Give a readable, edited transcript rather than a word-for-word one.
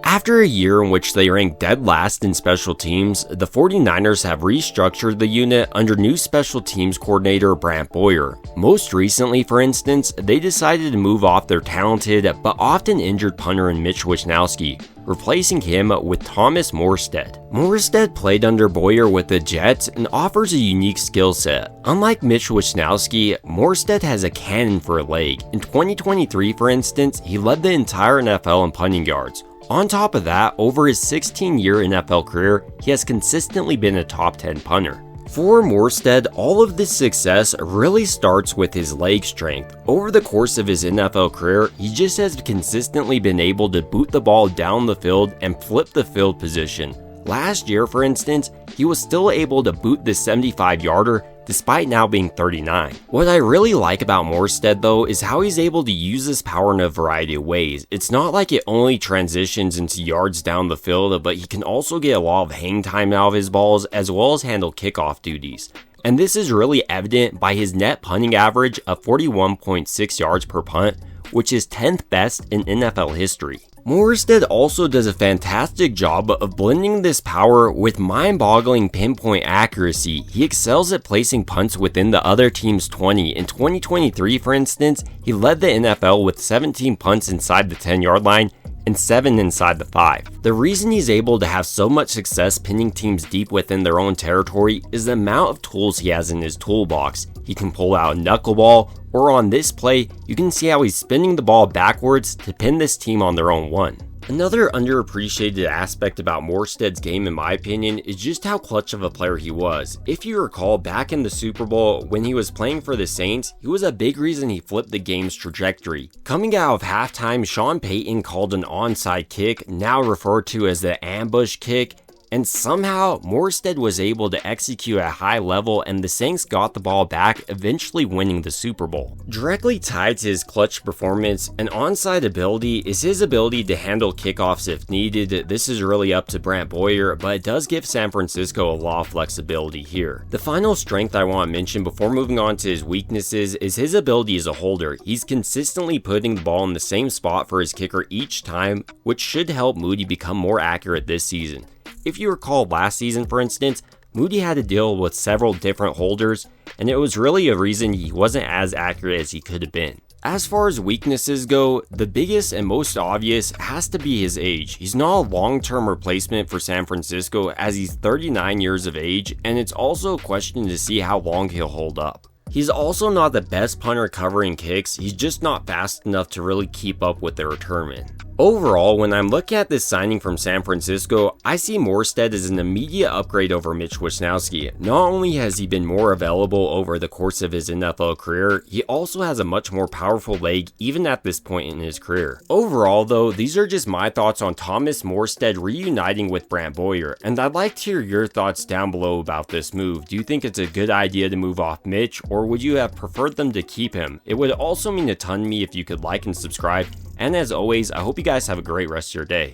After a year in which they ranked dead last in special teams, the 49ers have restructured the unit under new special teams coordinator Brant Boyer. Most recently, for instance, they decided to move off their talented but often injured punter in Mitch Wishnowsky, replacing him with Thomas Morstead. Morstead played under Boyer with the Jets and offers a unique skill set. Unlike Mitch Wishnowsky, Morstead has a cannon for a leg. In 2023, for instance, he led the entire NFL in punting yards. On top of that, over his 16-year NFL career, he has consistently been a top 10 punter. For Morstead, all of this success really starts with his leg strength. Over the course of his NFL career, he just has consistently been able to boot the ball down the field and flip the field position. Last year, for instance, he was still able to boot the 75-yarder despite now being 39. What I really like about Morstead though is how he's able to use his power in a variety of ways. It's not like it only transitions into yards down the field, but he can also get a lot of hang time out of his balls as well as handle kickoff duties. And this is really evident by his net punting average of 41.6 yards per punt, which is 10th best in NFL history. Morstead also does a fantastic job of blending this power with mind-boggling pinpoint accuracy. He excels at placing punts within the other team's 20. In 2023, for instance, he led the NFL with 17 punts inside the 10-yard line and 7 inside the 5. The reason he's able to have so much success pinning teams deep within their own territory is the amount of tools he has in his toolbox. He can pull out a knuckleball, or on this play, you can see how he's spinning the ball backwards to pin this team on their own 1. Another underappreciated aspect about Morstead's game, in my opinion, is just how clutch of a player he was. If you recall, back in the Super Bowl, when he was playing for the Saints, he was a big reason he flipped the game's trajectory. Coming out of halftime, Sean Payton called an onside kick, now referred to as the ambush kick, and somehow Morstead was able to execute at a high level and the Saints got the ball back, eventually winning the Super Bowl. Directly tied to his clutch performance and onside ability is his ability to handle kickoffs if needed. This is really up to Brant Boyer, but it does give San Francisco a lot of flexibility here. The final strength I want to mention before moving on to his weaknesses is his ability as a holder. He's consistently putting the ball in the same spot for his kicker each time, which should help Moody become more accurate this season. If you recall last season, for instance, Moody had to deal with several different holders, and it was really a reason he wasn't as accurate as he could have been. As far as weaknesses go, the biggest and most obvious has to be his age. He's not a long-term replacement for San Francisco as he's 39 years of age, and it's also a question to see how long he'll hold up. He's also not the best punter covering kicks, he's just not fast enough to really keep up with their return men. Overall, when I'm looking at this signing from San Francisco, I see Morstead as an immediate upgrade over Mitch Wishnowsky. Not only has he been more available over the course of his NFL career, he also has a much more powerful leg even at this point in his career. Overall though, these are just my thoughts on Thomas Morstead reuniting with Brant Boyer, and I'd like to hear your thoughts down below about this move. Do you think it's a good idea to move off Mitch, or would you have preferred them to keep him? It would also mean a ton to me if you could like and subscribe. And as always, I hope you guys have a great rest of your day.